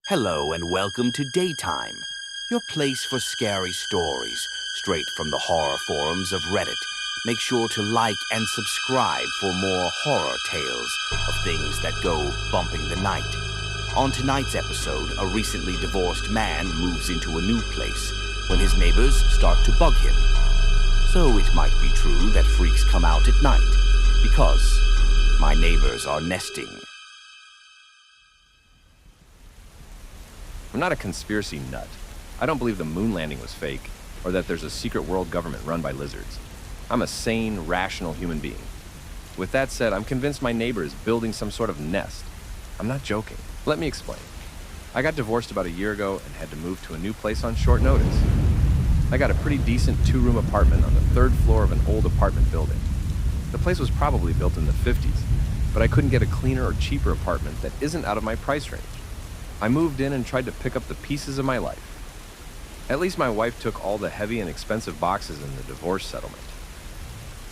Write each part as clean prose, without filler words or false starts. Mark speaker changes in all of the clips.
Speaker 1: Hello and welcome to Daytime, your place for scary stories, straight from the horror forums of Reddit. Make sure to like and subscribe for more horror tales of things that go bumping the night. On tonight's episode, a recently divorced man moves into a new place when his neighbors start to bug him. So it might be true that freaks come out at night, because my neighbors are nesting.
Speaker 2: I'm not a conspiracy nut. I don't believe the moon landing was fake, or that there's a secret world government run by lizards. I'm a sane, rational human being. With that said, I'm convinced my neighbor is building some sort of nest. I'm not joking. Let me explain. I got divorced about a year ago and had to move to a new place on short notice. I got a pretty decent 2-room apartment on the 3rd floor of an old apartment building. The place was probably built in the 50s, but I couldn't get a cleaner or cheaper apartment that isn't out of my price range. I moved in and tried to pick up the pieces of my life. At least my wife took all the heavy and expensive boxes in the divorce settlement.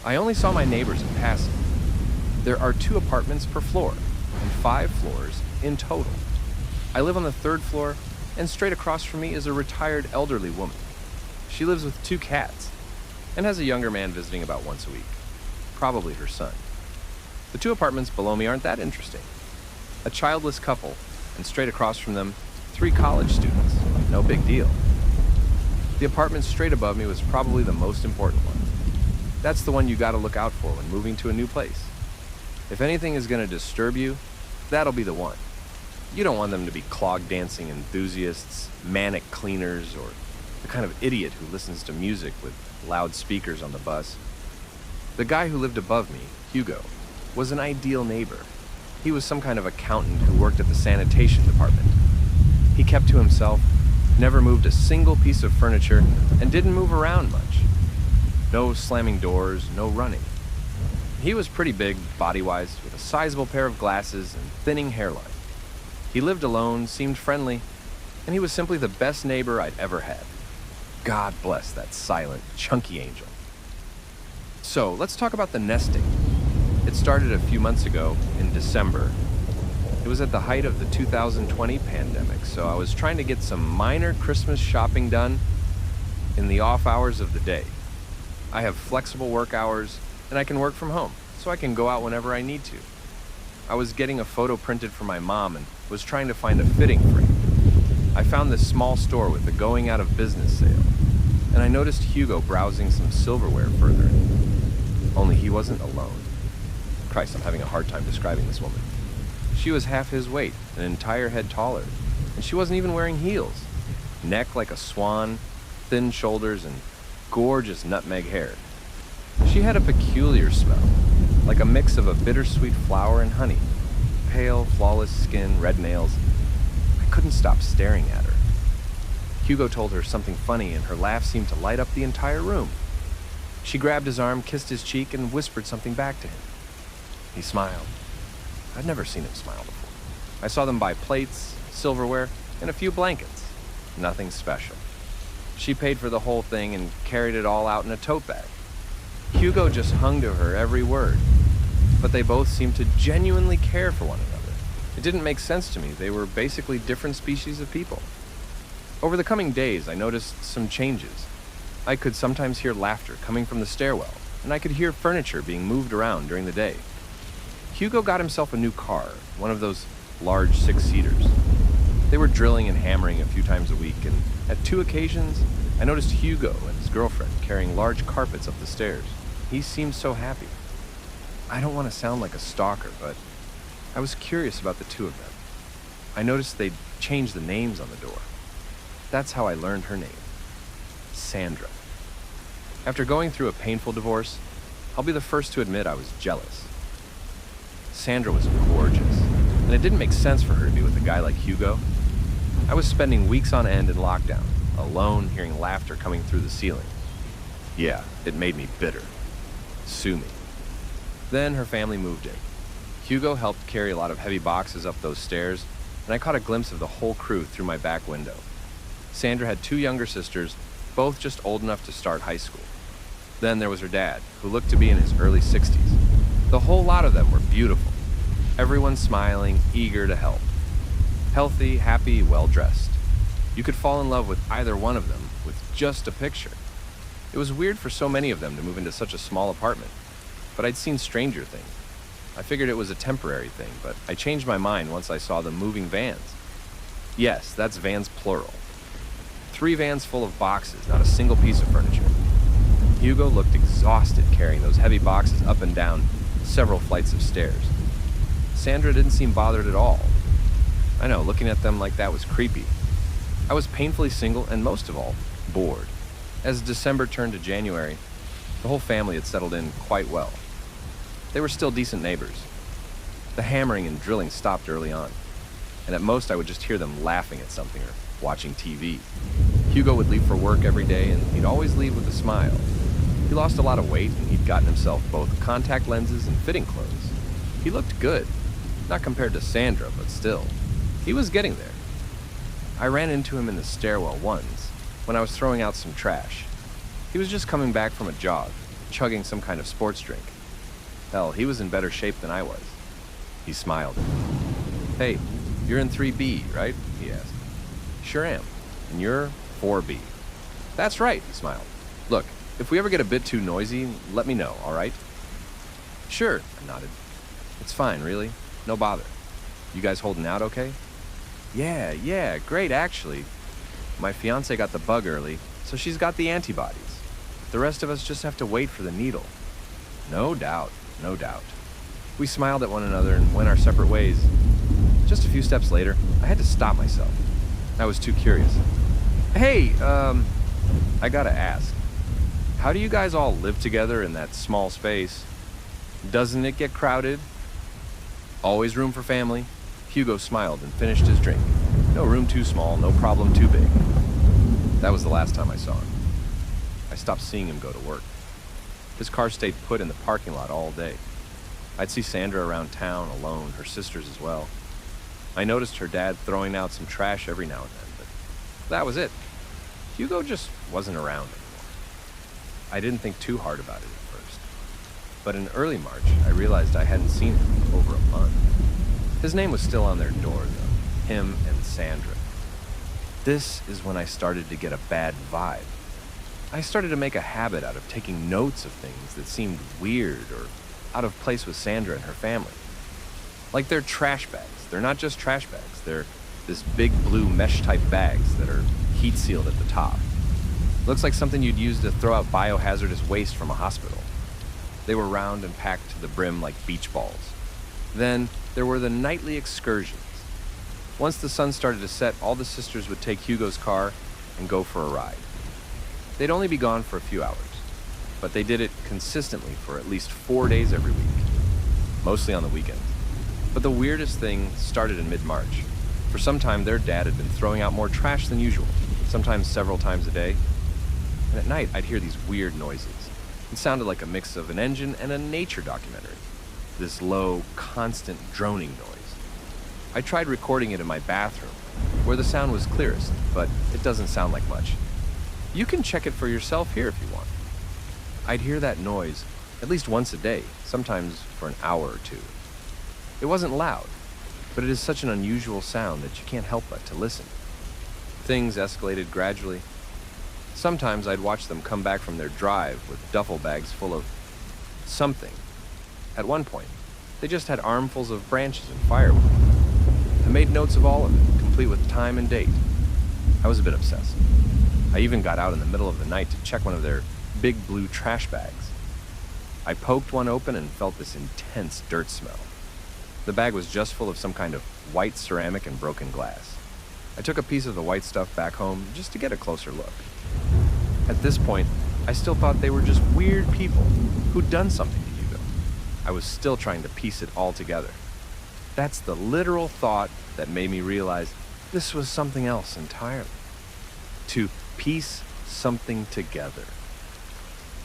Speaker 2: I only saw my neighbors in passing. There are 2 apartments per floor, and 5 floors in total. I live on the 3rd floor, and straight across from me is a retired elderly woman. She lives with 2 cats, and has a younger man visiting about once a week, probably her son. The 2 apartments below me aren't that interesting. A childless couple, and straight across from them, 3 college students. No big deal. The apartment straight above me was probably the most important one. That's the one you gotta look out for when moving to a new place. If anything is gonna disturb you, that'll be the one. You don't want them to be clog dancing enthusiasts, manic cleaners, or the kind of idiot who listens to music with loud speakers on the bus. The guy who lived above me, Hugo, was an ideal neighbor. He was some kind of accountant who worked at the sanitation department. He kept to himself, never moved a single piece of furniture, and didn't move around much. No slamming doors, no running. He was pretty big, body-wise, with a sizable pair of glasses and thinning hairline. He lived alone, seemed friendly, and he was simply the best neighbor I'd ever had. God bless that silent, chunky angel. So, let's talk about the nesting. It started a few months ago, in December. It was at the height of the 2020 pandemic, so I was trying to get some minor Christmas shopping done in the off hours of the day. I have flexible work hours, and I can work from home, so I can go out whenever I need to. I was getting a photo printed for my mom and was trying to find a fitting frame. I found this small store with a going out of business sale, and I noticed Hugo browsing some silverware further in. Only he wasn't alone. Christ, I'm having a hard time describing this woman. She was half his weight, an entire head taller, and she wasn't even wearing heels. Neck like a swan, thin shoulders, and gorgeous nutmeg hair. She had a peculiar smell, like a mix of a bittersweet flower and honey. Pale, flawless skin, red nails. I couldn't stop staring at her. Hugo told her something funny, and her laugh seemed to light up the entire room. She grabbed his arm, kissed his cheek, and whispered something back to him. He smiled. I'd never seen him smile before. I saw them buy plates, silverware, and a few blankets. Nothing special. She paid for the whole thing and carried it all out in a tote bag. Hugo just hung to her every word, but they both seemed to genuinely care for one another. It didn't make sense to me. They were basically different species of people. Over the coming days, I noticed some changes. I could sometimes hear laughter coming from the stairwell, and I could hear furniture being moved around during the day. Hugo got himself a new car, one of those large 6-seaters. They were drilling and hammering a few times a week, and at 2 occasions, I noticed Hugo and his girlfriend carrying large carpets up the stairs. He seemed so happy. I don't want to sound like a stalker, but I was curious about the 2 of them. I noticed they'd changed the names on the door. That's how I learned her name. Sandra. After going through a painful divorce, I'll be the first to admit I was jealous. Sandra was gorgeous, and it didn't make sense for her to be with a guy like Hugo. I was spending weeks on end in lockdown, alone, hearing laughter coming through the ceiling. Yeah, it made me bitter. Sue me. Then her family moved in. Hugo helped carry a lot of heavy boxes up those stairs, and I caught a glimpse of the whole crew through my back window. Sandra had 2 younger sisters, both just old enough to start high school. Then there was her dad, who looked to be in his early 60s. The whole lot of them were beautiful. Everyone smiling, eager to help. Healthy, happy, well-dressed. You could fall in love with either one of them with just a picture. It was weird for so many of them to move into such a small apartment, but I'd seen Stranger Things. I figured it was a temporary thing, but I changed my mind once I saw the moving vans. Yes, that's vans plural. 3 vans full of boxes, not a single piece of furniture. Hugo looked exhausted carrying those heavy boxes up and down several flights of stairs. Sandra didn't seem bothered at all. I know, looking at them like that was creepy. I was painfully single and, most of all, bored. As December turned to January, the whole family had settled in quite well. They were still decent neighbors. The hammering and drilling stopped early on, and at most I would just hear them laughing at something or watching TV. Hugo would leave for work every day, and he'd always leave with a smile. He lost a lot of weight, and he'd gotten himself both contact lenses and fitting clothes. He looked good, not compared to Sandra, but still. He was getting there. I ran into him in the stairwell once, when I was throwing out some trash. He was just coming back from a jog, chugging some kind of sports drink. Hell, he was in better shape than I was. He smiled. "Hey, you're in 3B, right?" he asked. "Sure am. And you're 4B. "That's right," he smiled. "Look, if we ever get a bit too noisy, let me know, all right?" "Sure," I nodded. "It's fine, really. No bother. You guys holding out okay?" Yeah, great, actually. My fiance got the bug early, so she's got the antibodies. The rest of us just have to wait for the needle." No doubt. We smiled at one another and went our separate ways. Just a few steps later, I had to stop myself. I was too curious. "Hey, I gotta ask, how do you guys all live together in that small space? Doesn't it get crowded?" "Always room for family." Hugo smiled and finished his drink. "No room too small, no problem too big." That was the last time I saw him. I stopped seeing him go to work. His car stayed put in the parking lot all day. I'd see Sandra around town alone, her sisters as well. I noticed her dad throwing out some trash every now and then, but that was it. Hugo just wasn't around anymore. I didn't think too hard about it at first. But in early March, I realized I hadn't seen him in over a month. His name was still on their door, though. Him and Sandra. This is when I started to get a bad vibe. I started to make a habit out of taking notes of things that seemed weird or out of place with Sandra and her family. Like they're trash bags. They're not just trash bags. They're this big blue mesh-type bags that are heat-sealed at the top. Looks like something you'd use to throw out biohazardous waste from a hospital. They were round and packed to the brim like beach balls. Then there were the nightly excursions. Once the sun started to set, all the sisters would take Hugo's car and go for a ride. They'd only be gone for a few hours, but they did it consistently for at least 4 days every week, mostly on the weekends. But the weirdest thing started in mid-March. For some time, their dad had been throwing out more trash than usual, sometimes several times a day. And at night, I'd hear these weird noises. It sounded like a mix of an engine and a nature documentary. This low, constant droning noise. I tried recording it in my bathroom, where the sound was clearest, but it doesn't sound like much. You can check it for yourself here if you want. I'd hear that noise at least once a day, sometimes for an hour or two. It wasn't loud, but it is such an unusual sound that you can't help but to listen. Things escalated gradually. Sometimes I'd watch them come back from their drive with duffel bags full of something. At one point, they just had armfuls of branches and firewood. I made notes of all of it, complete with time and date. I was a bit obsessed. I even got out in the middle of the night to check one of their big blue trash bags. I poked one open and felt this intense dirt smell. The bag was just full of some kind of white ceramic and broken glass. I took a piece of the white stuff back home just to get a closer look. At this point, I still thought they were just weird people who'd done something to Hugo. I was still trying to piece it all together. That's the literal thought that made me realize this was something else entirely. To piece something together.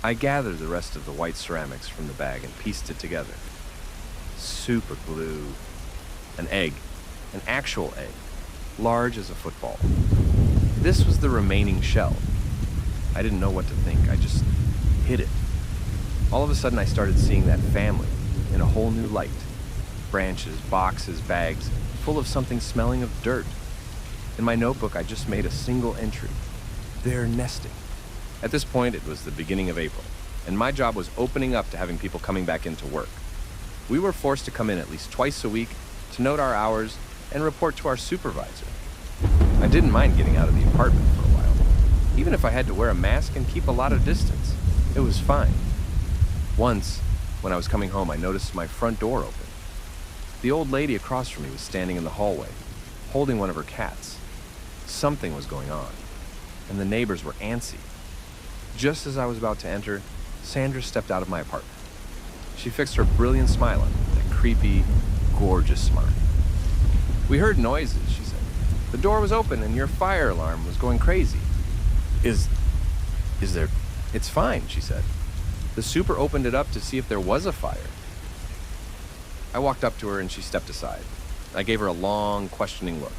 Speaker 2: I gathered the rest of the white ceramics from the bag and pieced it together. Super glue. An egg. An actual egg. Large as a football. This was the remaining shell. I didn't know what to think. I just hid it. All of a sudden, I started seeing that family in a whole new light. Branches, boxes, bags, full of something smelling of dirt. In my notebook, I just made a single entry. They're nesting. At this point, it was the beginning of April, and my job was opening up to having people coming back into work. We were forced to come in at least twice a week to note our hours and report to our supervisor. I didn't mind getting out of the apartment for a while. Even if I had to wear a mask and keep a lot of distance, it was fine. Once, when I was coming home, I noticed my front door open. The old lady across from me was standing in the hallway, holding one of her cats. Something was going on, and the neighbors were antsy. Just as I was about to enter, Sandra stepped out of my apartment. She fixed her brilliant smile on me, that creepy, gorgeous smile. "We heard noises," she said. "The door was open and your fire alarm was going crazy." Is there... "It's fine," she said. "The super opened it up to see if there was a fire." I walked up to her and she stepped aside. I gave her a long, questioning look.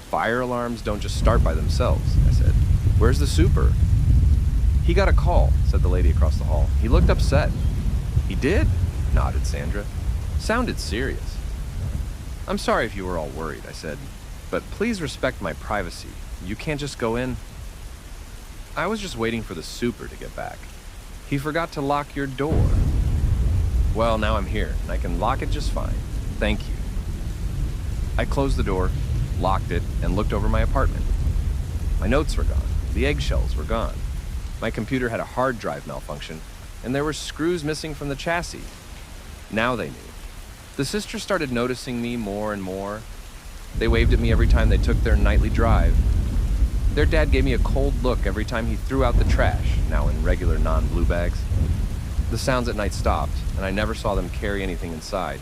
Speaker 2: "Fire alarms don't just start by themselves," I said. "Where's the super?" "He got a call," said the lady across the hall. "He looked upset." "He did?" nodded Sandra. "Sounded serious." "I'm sorry if you were all worried," I said, "but please respect my privacy. You can't just go in." "I was just waiting for the super to get back. He forgot to lock your door." "Well, now I'm here, and I can lock it just fine. Thank you." I closed the door, locked it, and looked over my apartment. My notes were gone. The eggshells were gone. My computer had a hard drive malfunction, and there were screws missing from the chassis. Now they knew. The sisters started noticing me more and more. They waved at me every time they took their nightly drive. Their dad gave me a cold look every time he threw out the trash, now in regular non-blue bags. The sounds at night stopped, and I never saw them carry anything inside.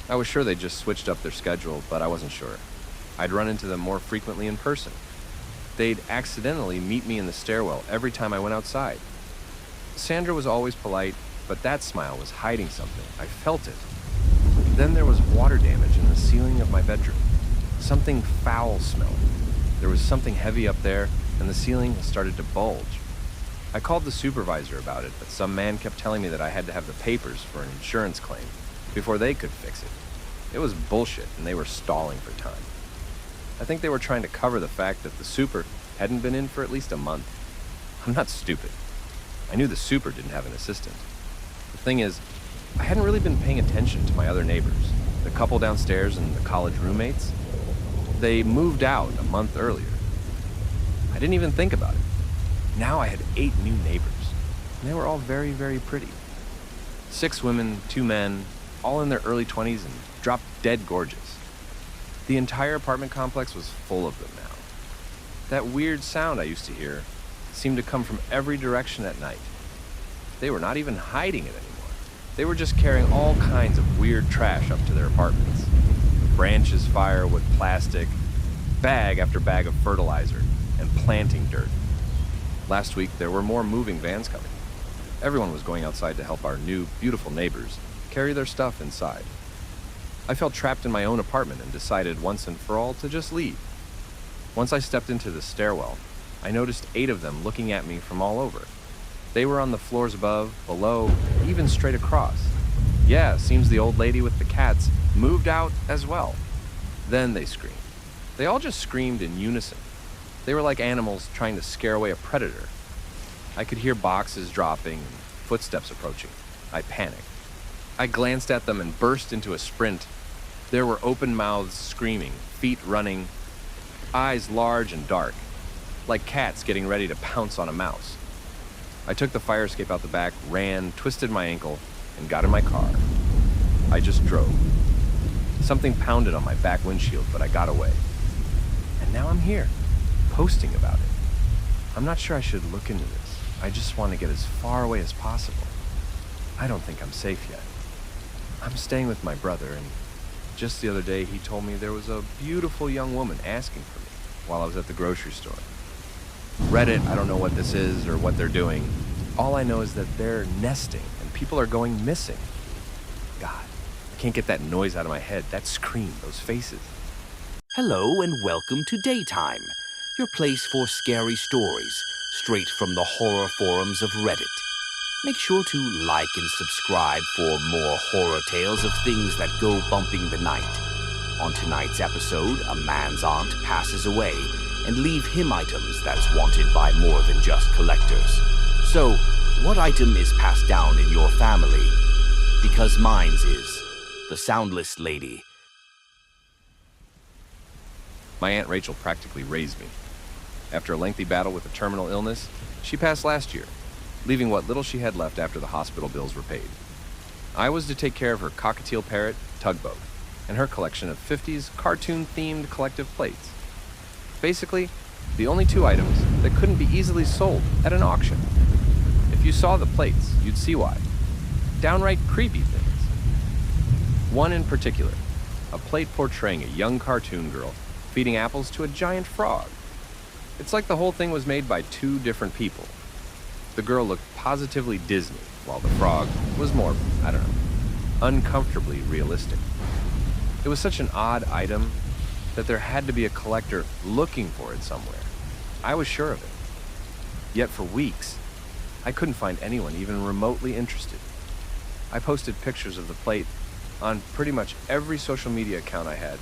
Speaker 2: I was sure they just switched up their schedule, but I wasn't sure. I'd run into them more frequently in person. They'd accidentally meet me in the stairwell every time I went outside. Sandra was always polite, but that smile was hiding something. I felt it. Then there was water damage in the ceiling of my bedroom. Something foul smelled. There was something heavy up there, and the ceiling had started to bulge. I called the supervisor about it, but some man kept telling me that I had to have the papers for an insurance claim before they could fix it. It was bullshit, and they were stalling for time. I think they were trying to cover the fact that the super hadn't been in for at least a month. I'm not stupid. I knew the super didn't have an assistant. The thing is, I hadn't really been paying attention to my other neighbors, the couple downstairs and the college roommates. They moved out a month earlier. I didn't even think about it. Now I had 8 new neighbors, and they were all very, very pretty. 6 women, 2 men, all in their early 20s and dropped dead gorgeous. The entire apartment complex was full of them now. That weird sound I used to hear seemed to come from every direction at night. They were not even hiding it anymore. They were just carrying all kinds of weird trash up to their apartments. Branches, firewood, plastic, bag after bag of fertilizer, and planting dirt. Last week, there were more moving vans coming. Everyone was going outside to help our new, beautiful neighbors carry their stuff inside. I felt trapped in my own apartment and decided once and for all to just leave. Once I stepped into the stairwell, I noticed 8 of them looking at me from all over. They were on the floors above, below, even straight across. Yeah, seems the old lady with the cats moved out as well. Then they screamed. They all just screamed in unison. They were like animals trying to scare away a predator. I could hear boxes dropping and footsteps approaching. I panicked. I glanced at them and burst into a sprint. There were open mouths screaming, feet running, eyes large and dark, like cats getting ready to pounce on a mouse. I took the fire escape out the back, ran, twisted my ankle, and got in my car. I just drove. Something pounded on my back windshield, but I got away. And now I'm here, posting about it. I'm not sure I should look into this. I just want to get as far away as possible. I don't think I'm safe yet. I'm staying with my brother, and just the other day he told me there was a beautiful young woman asking for me while I was at the grocery store. Reddit, I don't know what this is or what they're doing. All I know is that they're nesting and people are going missing. God, I can't get that noise out of my head. That scream, those faces.
Speaker 1: Hello and welcome to Daytime, your place for scary stories, straight from the horror forums of Reddit. Make sure to like and subscribe for more horror tales of things that go bumping the night. On tonight's episode, a man's aunt passes away and leave him items that's wanted by more than just collectors. So, what item is passed down in your family? Because mine's is the Soundless Lady.
Speaker 2: My Aunt Rachel practically raised me. After a lengthy battle with a terminal illness, she passed last year, leaving what little she had left after the hospital bills were paid. I was to take care of her cockatiel parrot, Tugboat, and her collection of 50s cartoon-themed collective plates. Basically, the only two items that couldn't be easily sold at an auction. If you saw the plates, you'd see why. Downright creepy things. One in particular, a plate portraying a young cartoon girl feeding apples to a giant frog. It's like the whole thing was made by two different people. The girl looked positively Disney, while the frog was more, uncomfortably realistic. It was such an odd item that there had to be a collector looking for it somewhere. I was sure of it. Yet for weeks, I couldn't find anyone even remotely interested. I posted pictures of the plate on pretty much every social media account I had,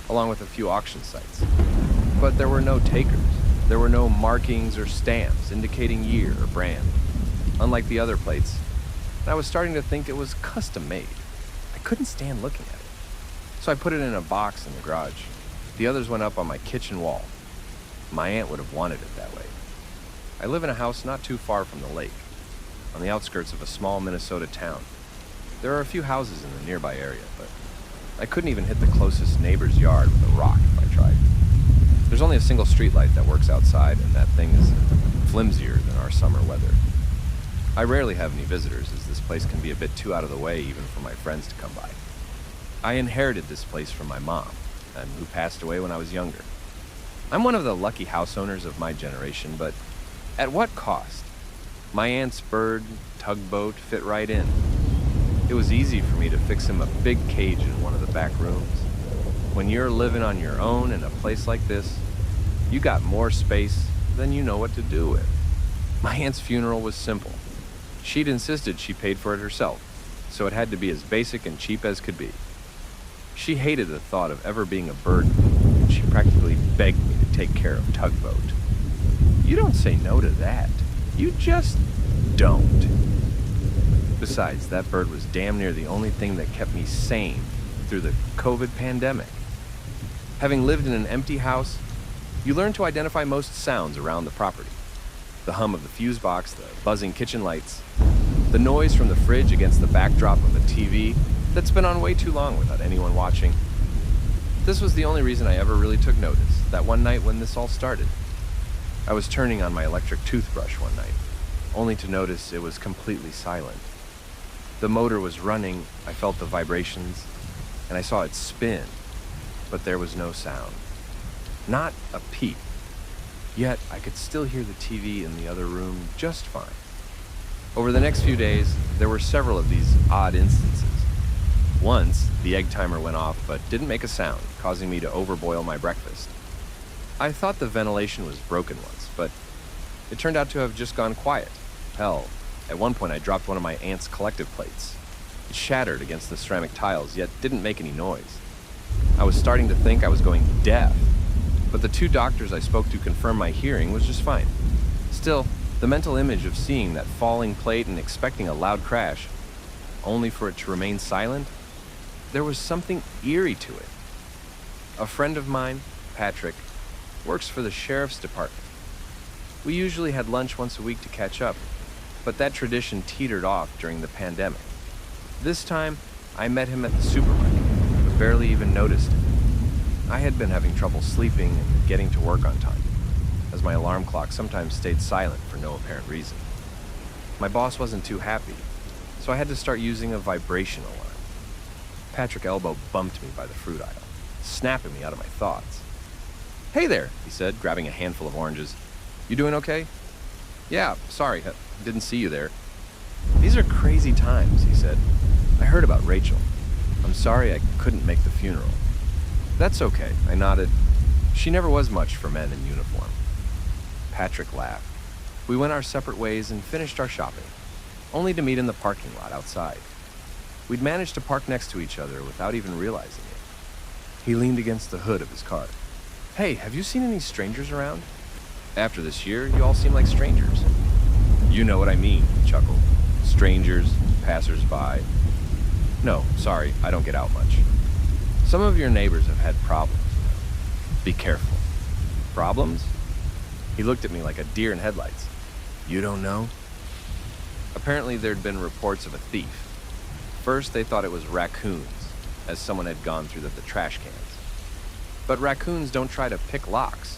Speaker 2: along with a few auction sites. But there were no takers. There were no markings or stamps indicating year or brand, unlike the other plates. And I was starting to think it was custom made. I couldn't stand looking at it. So I put it in a box in the garage. The others went up on my kitchen wall. My aunt would have wanted it that way. I live in a house not too far from the lake, on the outskirts of a small Minnesota town. There are a few houses in the nearby area, but I couldn't even hit the closest neighbor's yard with a rock if I tried. There's only a single streetlight that works outside, and that thing is flimsier than our summer weather. I rarely have any visitors, as this place can be a bit too out of the way even for my friends to come by. I inherited this place from my mom, and who passed away when I was younger. I'm one of the lucky house owners of my generation, but at what cost? My aunt's bird, Tugboat, fit right in. It was easy for me to fix him a big cage in one of the back rooms. When you're living on your own in a place like this, you got more space than you know what to do with. My aunt's funeral was simple. She'd insisted she paid for it herself, so it had to be as basic and cheap as could be. She hated the thought of ever being a burden, and she practically begged me to take care of Tugboat. You don't say no to that. You just don't. Besides, that bird was damn near the only thing that kept me sane through the COVID pandemic. Having lived in an empty house, you learn to identify most sounds around the property. The hum of the fuse box, the buzzing kitchen lights, the noise from the fridge against the backdrop of a TV that's been on way too long without anyone watching. This was the only reason I ever really took notice, that one night when this all started. I was turning on my electric toothbrush one night, only to notice it was completely silent. The motor was running, I felt the vibrations, and I saw it spin, but there was no sound. Not a peep. Yet I could still hear the TV in the other room just fine. Over the next few days, there were several of these odd instances. Once, the egg timer went off but didn't make a sound, causing me to overboil my breakfast. I thought the ventilation was broken once, but it turned out to have just gone quiet. Hell, at one point I dropped one of my aunt's collective plates. It shattered against the ceramic tiles, yet didn't make any noise. I was starting to think I was going deaf, but the two doctors I spoke to confirmed my hearing was just fine. Still, the mental image of seeing that falling plate and expecting a loud crash, only for it to remain silent, there was something eerie to it. A friend of mine, Patrick, works for the sheriff's department. We usually had lunch once a week to catch up, but that tradition teetered off during the pandemic. This time, I met him at the supermarket, but barely even noticed him. I had been having trouble sleeping and getting to work on time, as my alarm clock sometimes stayed silent for no apparent reason. My boss wasn't too happy, so I had to start using a vibration alarm. Patrick Elbow bumped me by the fruit aisle, snapping me out of my thoughts. "Hey there," he said, grabbing a handful of oranges. "You doing okay?" "Yeah, sorry, didn't see you there." "These are crazy times," he said. "I heard about Rachel. I'm sorry I couldn't make the funeral." "That's okay," I nodded. She never was much for men in uniform. Patrick laughed. We went our separate ways and finished our shopping, only to meet in the parking lot outside. We'd managed to park next to each other without even realizing it. He leaned against the hood of his car. "Hey, have you seen any strangers around? After this year, you all seem like strangers." "You know what I mean," he chuckled. "Strangers, passers-by." "No, sorry, I don't get out much. Some of your neighbors have had problems. Be careful." "Problems?" He looked at me like a deer in headlights. "You don't know?" Apparently, there'd been reports of a thief. First, they thought it was raccoons, as someone had gone through the trash cans. But raccoons don't try to pick locks.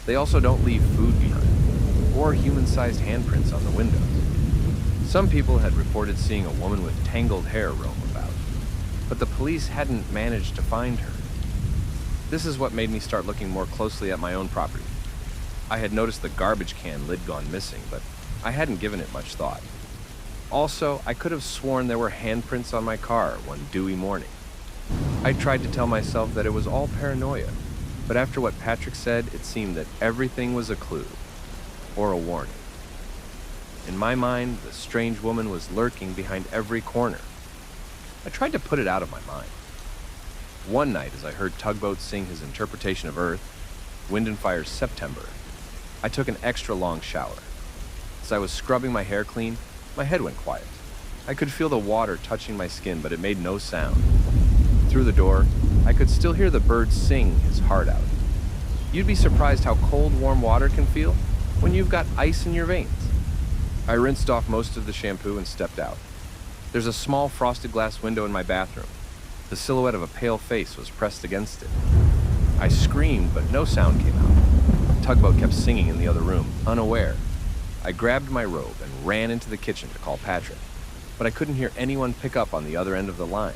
Speaker 2: They also don't leave food behind, or human-sized handprints on the windows. Some people had reported seeing a woman with tangled hair roam about, but the police hadn't managed to find her. This is what made me start looking more closely at my own property. I had noticed the garbage can lid gone missing, but I hadn't given it much thought. Also, I could have sworn there were handprints on my car one dewy morning. I tried to tell myself that it was all paranoia, but after what Patrick said, it seemed that everything was a clue, or a warning. In my mind, the strange woman was lurking behind every corner. I tried to put it out of my mind. One night, as I heard Tugboat sing his interpretation of Earth, Wind and Fire's September, I took an extra long shower. As I was scrubbing my hair clean, my head went quiet. I could feel the water touching my skin, but it made no sound. Through the door, I could still hear the bird sing his heart out. You'd be surprised how cold, warm water can feel when you've got ice in your veins. I rinsed off most of the shampoo and stepped out. There's a small frosted glass window in my bathroom. The silhouette of a pale face was pressed against it. I screamed, but no sound came out. Tugboat kept singing in the other room, unaware. I grabbed my robe and ran into the kitchen to call Patrick, but I couldn't hear anyone pick up on the other end of the line.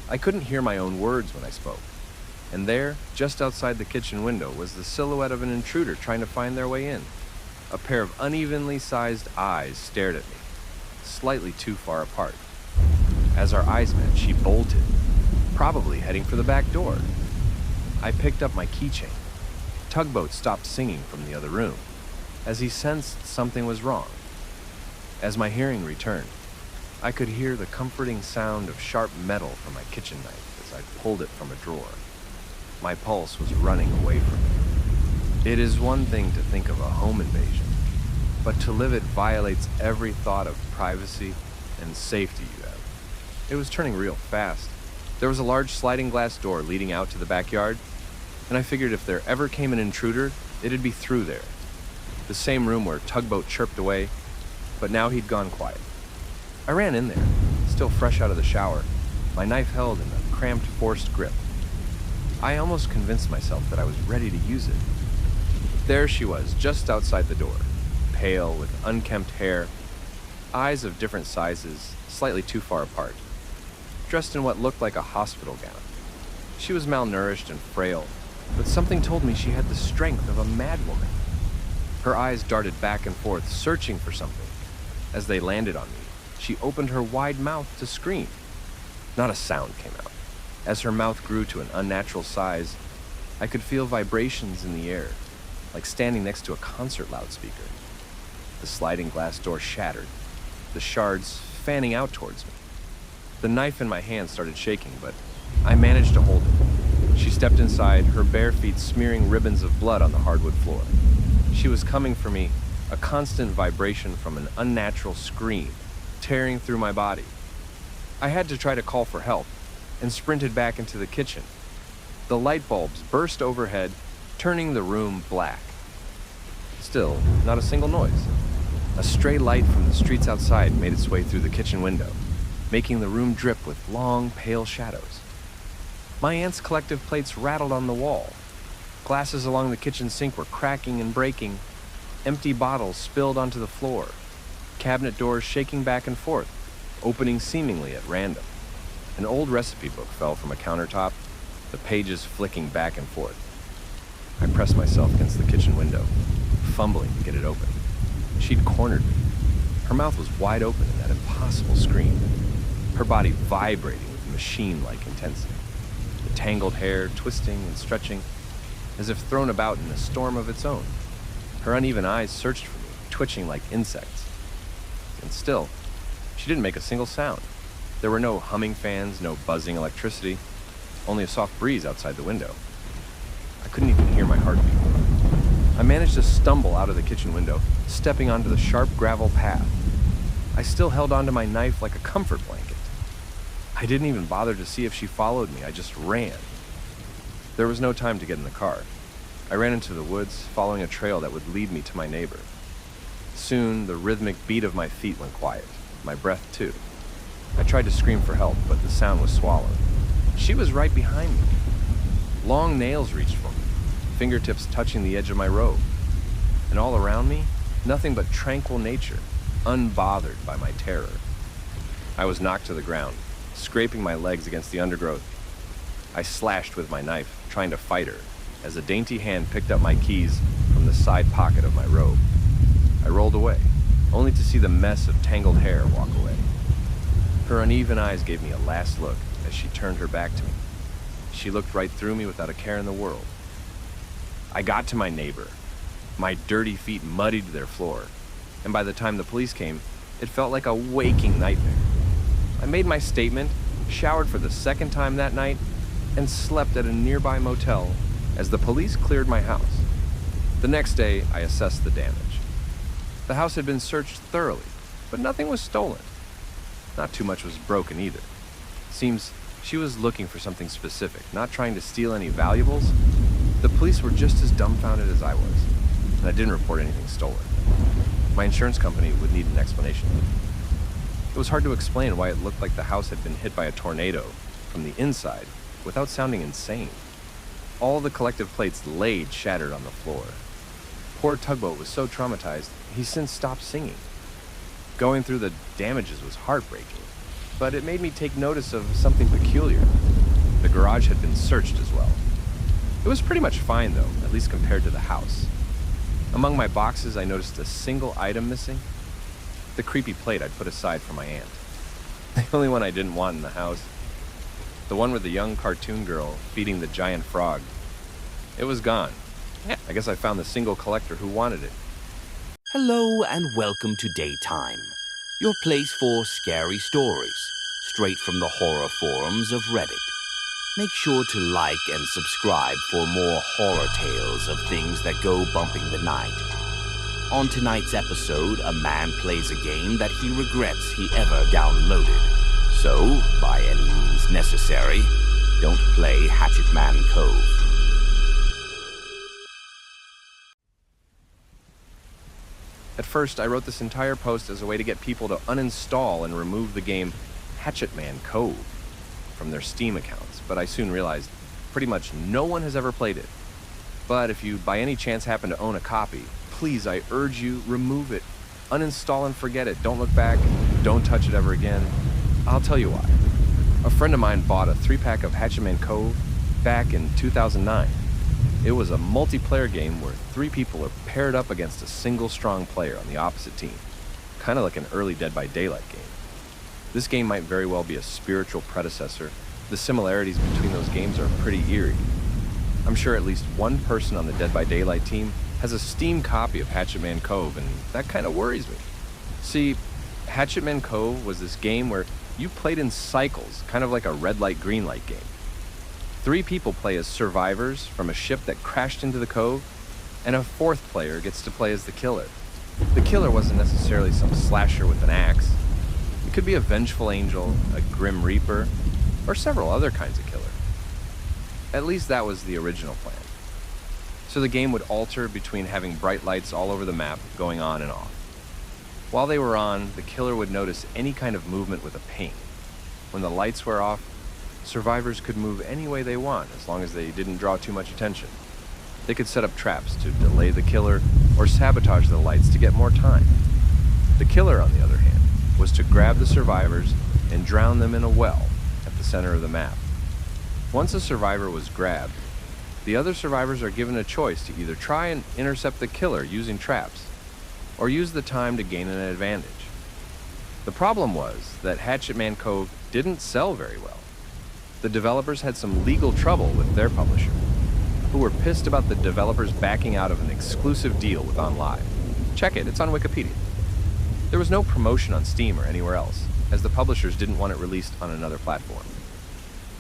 Speaker 2: I couldn't hear my own words when I spoke. And there, just outside the kitchen window, was the silhouette of an intruder trying to find their way in. A pair of unevenly sized eyes stared at me, slightly too far apart. As our eyes met, she bolted, probably heading for the back door. I picked up my keychain. Tugboat stopped singing from the other room, as he sensed something was wrong. As my hearing returned, I could hear the comforting sound of sharp metal from my kitchen knife as I pulled it from a drawer. My pulse was running away from me. It is one thing to think of a home invasion, but to live it violates every thought of privacy and safety you have. It was turning real fast. There was a large sliding glass door leading out to the backyard, and I figured if there ever came an intruder, it'd be through there. The same room where Tugboat chirped away, but now he'd gone quiet. I ran in there, still fresh out of the shower, my knife held in a cramped, forced grip. I almost convinced myself that I was ready to use it. There she was, just outside the door, pale, with unkempt hair, eyes of different sizes, slightly too far apart, dressed in what looked like a hospital gown. She was malnourished and frail, but something told me she had the strength of a madwoman. Her eyes darted back and forth, searching for something. As they landed on me, she opened her wide mouth to scream. Not a sound came out. As her mouth grew to an unnatural size, I could feel vibrations in the air, like standing next to a concert loudspeaker. The sliding glass door shattered, the shards fanning out towards me. The knife in my hand started shaking, but I managed to hold it. She stepped inside, her bare feet smearing ribbons of blood on the hardwood floor. She was coming for me, a constant vibration from an unnatural scream, tearing through my body. I had to try to call for help, and sprinted back into the kitchen. The light bulbs burst overhead, turning the room black. Still, not a single noise. A stray light from the streets outside made its way through the kitchen window, making the room drip with long, pale shadows. My aunt's collective plates rattled on the wall. Glasses along the kitchen sink were cracking and breaking. Empty bottles spilled onto the floor. Cabinet doors shaking back and forth, opening seemingly at random. An old recipe book fell from a countertop, the pages flicking back and forth. I pressed myself against the kitchen window, fumbling to get it open. She'd cornered me. Her mouth was wide open in that impossible scream, her body vibrating with machine-like intensity. The tangled hair twisting and stretching, as if thrown about in a storm of its own. Her uneven eyes searched for me, twitching like insects. And still, she didn't make a single sound. There were no humming fans, no buzzing electricity. only a soft breeze outside the window. I couldn't even hear my heartbeat. I managed to stumble out of the kitchen window, stepping onto the sharp gravel path. I still held onto my knife like a comfort blanket. I didn't even bother to see if she followed me, I just ran. There was no time to get in the car. I ran into the woods, following a trail that would lead me to my neighbor. Soon, the rhythmic beat of my feet went quiet, my breath too. I tried to scream for help, but the sound was swallowed. She was right behind me. Long nails reached for me, fingertips touching the edge of my robe. And all around me, nothing but tranquil nature, unbothered by my terror. I was knocked to the ground, scraping my legs against the undergrowth. I slashed with my knife, trying to fight her, as a dainty hand picked up my keys from the side pocket of my robe. I rolled away, only to see the mess of tangled hair walk away. Her uneven eyes gave me a last look as she turned her back to me. She looked right through me without a care in the world. I got to my neighbor. My dirty feet muddied their floor, and by the time the police came, it felt like a waking nightmare. I made my statement, showered for the second time that night, and slept at a nearby motel as the police cleared my house. The next day, I assessed the damage. The house had been searched thoroughly, but nothing was stolen. Not too much was broken either. Seems she was looking for something specific, not trying to steal any valuables. The police were just as dumbfounded as I was, and I didn't report anything stolen. My insurance company would need an explanation. It was hard to explain why it looked like the house had been hit by a tornado from the inside without sounding insane. All the collective plates laid shattered on the floor. Poor Tugboat was so traumatized, he's since stopped singing. Going through the damages was heartbreaking, but it made me take notice of something peculiar. The garage had been searched as well. It was pretty much fine though, at least compared to the house. Among my boxes, I noticed a single item missing. The creepy plate I'd put aside for my aunt. The only one I didn't want in the house. The one with the young cartoon girl feeding the giant frog. It was gone. I guess I found the single collector who wanted it.
Speaker 1: Hello and welcome to Daytime, your place for scary stories, straight from the horror forums of Reddit. Make sure to like and subscribe for more horror tales of things that go bumping the night. On tonight's episode, a man plays a game that he regrets he ever downloaded. So, by any means necessary, don't play Hatchet Man Cove.
Speaker 2: At first, I wrote this entire post as a way to get people to uninstall and remove the game Hatchet Man Cove from their Steam accounts, but I soon realized pretty much no one has ever played it. But if you by any chance happen to own a copy, please, I urge you, remove it. Uninstall and forget it. Don't look back. Don't touch it ever again. I'll tell you why. A friend of mine bought a 3-pack of Hatchet Man Cove back in 2009. It was a multiplayer game where 3 people are paired up against a single strong player on the opposite team. Kind of like an early Dead by Daylight game. This game might very well be a spiritual predecessor. The similarities between those games are pretty eerie. I'm sure at least one person on the Dead by Daylight team has a Steam copy of Hatchet Man Cove, and that kind of worries me. See, Hatchet Man Cove was this game where you played in cycles, kind of like a red light, green light game. 3 people play as survivors from a ship that crashed into the cove, and a 4th player gets to play as the killer. The killer wasn't necessarily some slasher with an axe. It could be a vengeful angel, a grim reaper, or several other kinds of killer. At least that was the original plan. So the game would alter between having bright lights all over the map going on and off. While they were on, the killer would notice any kind of movement with a ping. When the lights were off, survivors could move any way they want as long as they didn't draw too much attention. They could set up traps to delay the killer or sabotage the lights to get more time. The killer, on the other hand, was to grab the survivors and drown them in a well at the center of the map. Once a survivor was grabbed, the other survivors are given a choice to either try and intercept the killer using traps or use the time to gain an advantage. The problem was that Hatchet Man Cove didn't sell very well. The developers had some legal trouble with their publisher, who were pissed about the developers backing out of an exclusive deal with OnLive. Check it, it's on Wikipedia. There was no promotion on Steam or anywhere else, as the publishers didn't want it released on another platform.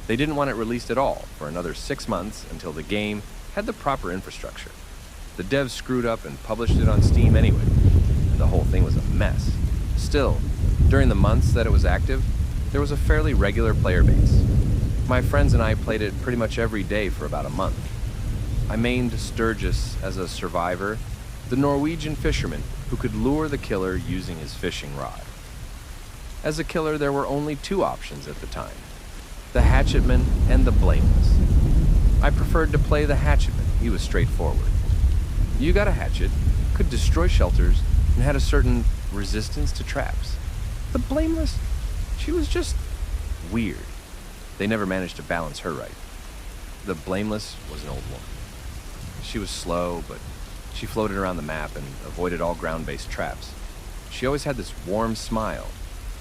Speaker 2: They didn't want it released at all for another 6 months until the game had the proper infrastructure. The devs screwed up and published it on Steam anyway, and the whole thing was a mess. Still, during the months that it was active, there was a fairly regular player base. My friends and I played it pretty much every day for about a month. I mained Sturgis as a survivor, the Norwegian fisherman who could lure the killer using his fishing rod. As a killer, there were only 2 options at the time: the hatchetman and the blameless. I preferred to play the hatchetman. He was straightforward. You got a hatchet, could destroy shelters, and had a certain resistance to traps. The blameless, she was just weird. They never managed to balance her right. The blameless was an old woman. She was slow, but she floated around the map and avoided all ground-based traps. She always had this warm smile,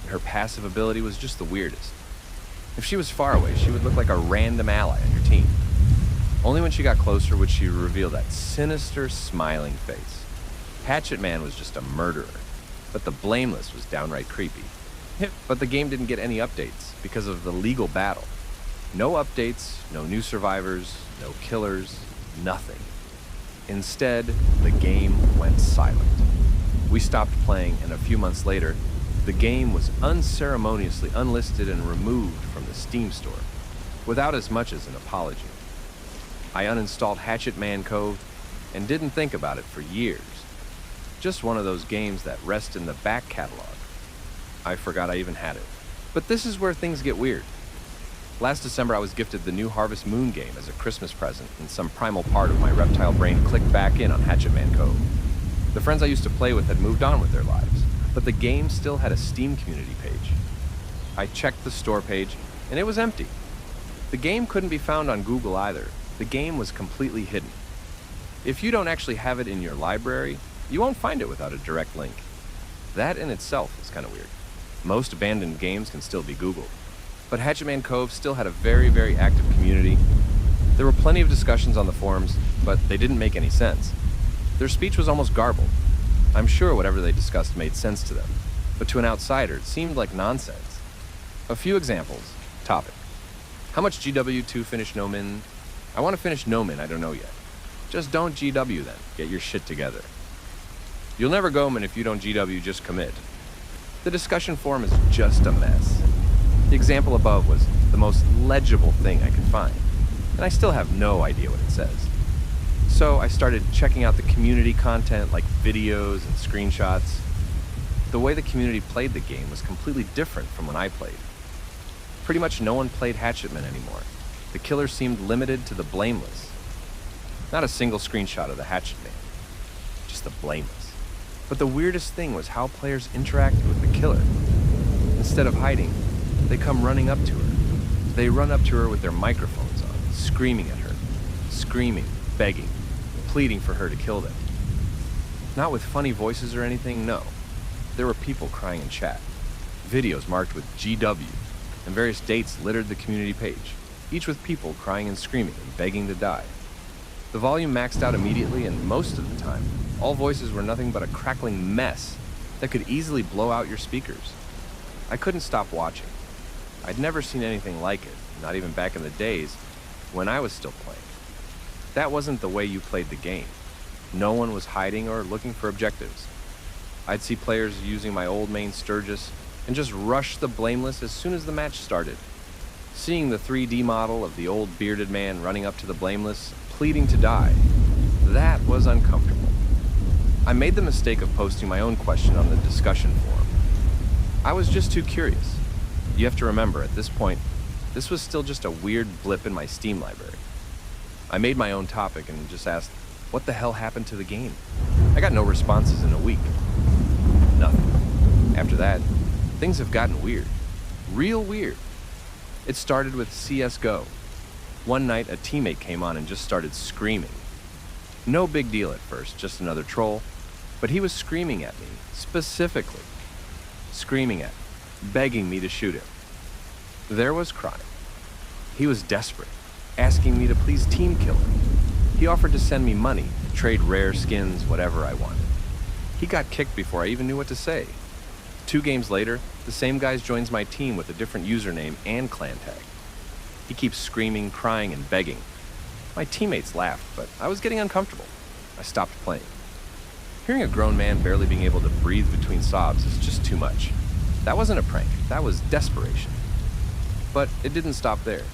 Speaker 2: and her passive ability was just the weirdest. If she was far away, she would look like a random ally on your team. Only when she got closer would she reveal that sinister, smiling face. Hatchet Man was just a murderer, but the blameless was downright creepy. But the game didn't get any updates because of the legal battle. No updates, no new survivors, no killers, nothing. Instead, the game went silent. We stopped playing, and a few months later, the game was unceremoniously unlisted and removed from the Steam store, without as much as an apology. I uninstalled Hatchet Man Cove and didn't think about it for years. Just one of those games that rest in the back catalog. I forgot I even had it. But this is where things get weird. Last December, I was gifted the new Harvest Moon game as a Christmas present, and some primal part of my reptile brain clicked back in on Hatchet Man Cove. The friends I used to play with had moved on with their lives, but the game still had a Steam community page. I checked the store page, and it was empty. The game couldn't be found on Google either. The game was completely hidden. If you don't actually have it in your library, you won't find it without a direct link. That in itself is kind of weird. Most abandoned games can still be Googled. But Hatchet Man Cove still had a very, very active community. There were plenty of discussions on the forums, but they didn't make any sense. Their speech was almost garbled. I'm sure whatever they discussed made sense to them, but to an outsider, it seemed like nonsense. A few examples. Topic. How much GW to finish No Min? I want to finish No Min, I don't know yet. Just don't GW then. Get your shit together. You'll never go Min if you don't GW, just commit. The discussion forum is just a mess. The example above was the most legible thing I could find, and I still have no idea what it says. So I started checking out the community content like videos and screenshots. The way the community played the game was completely different from when I played. Pretty much no one played Hatchetman anymore. The killer seemed limited to the blameless. Not a single screenshot of the Hatchetman, just the blameless. But the weirdest thing was how players interacted with the killer. Instead of hiding, they come running up to her. They run up to her with their microphones on, screaming at her. Screaming, begging, pleading for her to kill them. Not with funny voices or anything, no. There were people crying in chat. Videos marked with GW, and various dates littered the community page, each with people crying and screaming and begging to die. The volume maxed out immediately, and most of the time, all voices were nothing but a crackling mess that could easily blow out your speakers. I couldn't stop watching. I'd never seen anything like it, not even back in the days when I was still playing. That wasn't the way you played the game. No one was hiding or looking for objectives. I'd see players using my old main Sturgis and just rush the blameless as soon as the match started. Seeing the 3D model of the old bearded man running up to the blameless, pleading to die, that was uncomfortable. I made the mistake of posting my own question on the discussion forum. I was just too curious. You have to remember, at this point, this was still just a weird blip in my Steam library. I made my own topic and just asked, what the hell happened to the game? I got no responses in a week. Nothing. After that, things have gotten weird. Real weird. It started with CSGO. One night, a teammate came on and just started screaming. No big deal at first, just another troll, but he was screaming at me, specifically. Screaming at me, begging me to shoot him. There was crime. He was desperate, asking me to please team kill him. He offered to send me money, trade rare skins, whatever I wanted. He got kicked before I even knew what to say. 2 games later, the same guy joins my team with a different username and clan tag. He keeps screaming, crying, and begging. My teammates laughed, but I was getting uncomfortable. I stopped playing. Hearing a grown man barely being able to breathe between sobs is just too much. That wasn't a prank, that was desperation. But it didn't stop there.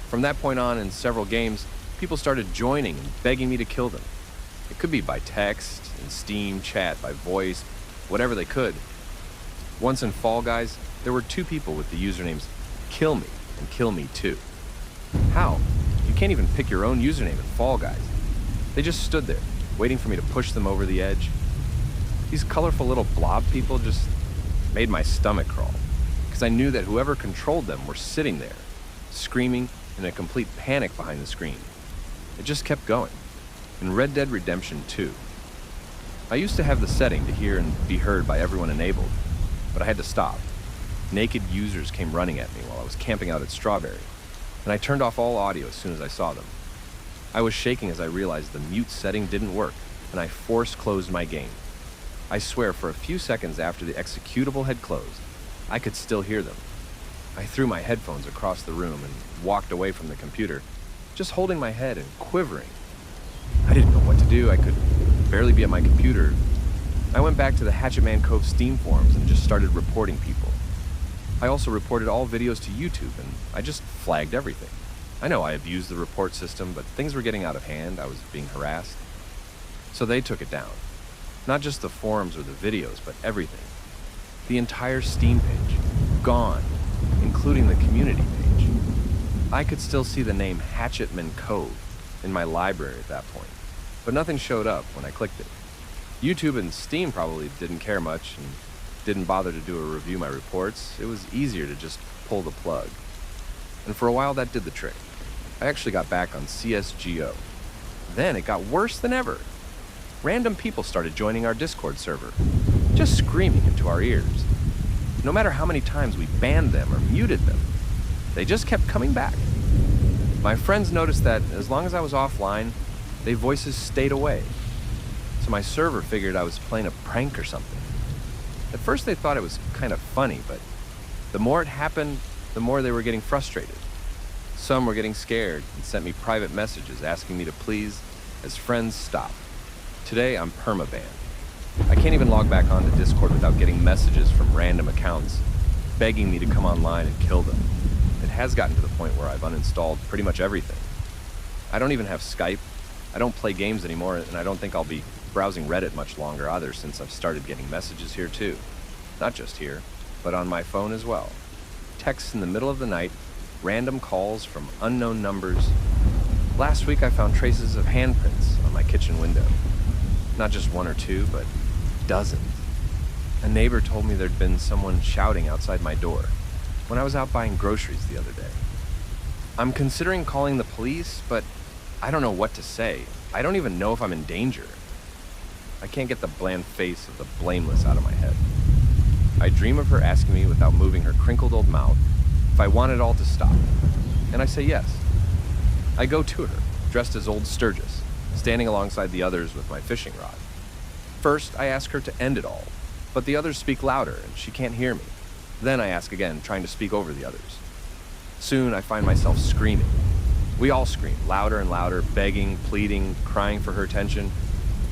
Speaker 2: From that point on, in several games, people started joining and begging me to kill them. It could be by text, in Steam, chat, by voice, whatever they could. Once in Fall Guys, there were 2 people with the usernames Kill Me and Kill Me Too. How? You can't even pick your own username in Fall Guys. They just stood there, waiting for me to push them over the edge. These colorful little blob people just made my stomach crawl, because I knew that whoever controlled them were sitting there, screaming in a complete panic behind the screen. It just kept going. In Red Dead Redemption 2, I used to have the setting to hear and be heard by everyone enabled, but I had to stop. Naked users came running at me while I was camping out at Strawberry, and I turned off all audio as soon as I saw them. I was shaking as I realized the mute setting didn't work, and I force-closed my game. I swear, for a few seconds after the executable had closed, I could still hear them. I threw my headphones across the room and walked away from the computer, just holding my head and quivering. I didn't know what to do. I could barely be at my computer. I went back to the Hatchet Man Cove Steam forums and just started reporting people. I also reported all videos to YouTube, and I just flagged everything. I know I abused the report system, but things were getting out of hand. I was being harassed. So they took it down. Not just the forums or the videos, but everything. The entire Steam page. Gone, including the community page. I could still see the name Hatchetman Cove in my library at that point, but nothing showed up when I clicked it. YouTube and Steam probably didn't care much and didn't bother to do a review of my reports. It was easier to just pull the plug. And for a while that did the trick. I actually got back on CSGO. Then it got worse than ever. Random people started joining our Discord server, just screaming into our ears. No matter how many times we banned them or muted them, they just kept coming back. My friends noticed that as long as I was offline, their voices stayed away. So my server figured I was playing a prank or something. At first they thought it was kind of funny, but the more it happened, the more they were getting frustrated. Some were getting scared and sent me private messages asking me to please, as friends, stop. Today I'm permabanned. I can't even log back onto Discord without getting messages from random accounts begging me to come online and kill them. It has gotten to the point where I've uninstalled pretty much everything. I don't even have Skype. I don't play games anymore, and I don't think I'll be browsing Reddit much longer either, since I've started getting messages here too. Not just here, but on my phone as well. Texts in the middle of the night, random calls from unknown numbers. Last week I found traces of handprints on my kitchen window. Not just 1 or 2, but dozens. A neighbor told me there'd been someone shouting outside my door when I was out buying groceries the other day. I'm considering calling the police, but I don't know what to say. I don't even know if I'm in danger. I can't get the bland face of the blameless out of my head. I dream of her asking me without moving her crinkled old mouth if I want it all to stop, and I say yes. I go to her, dressed as old Sturgis, standing alongside the others with my fishing rod. First, I ask her to end it all, but the others speak louder and she can't hear me. Then I ask again, trying to speak over the others. Soon I find myself screaming. We all scream, louder and louder, begging, pleading, crying for her attention.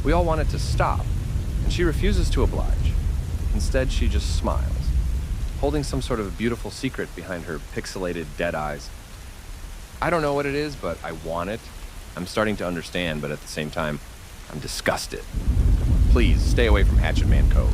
Speaker 2: We all want it to stop, and she refuses to oblige. Instead, she just smiles, holding some sort of beautiful secret behind her pixelated dead eyes. I don't know what it is, but I want it. I'm starting to understand, but at the same time, I'm disgusted. Please, stay away from Hatchet Man Cove.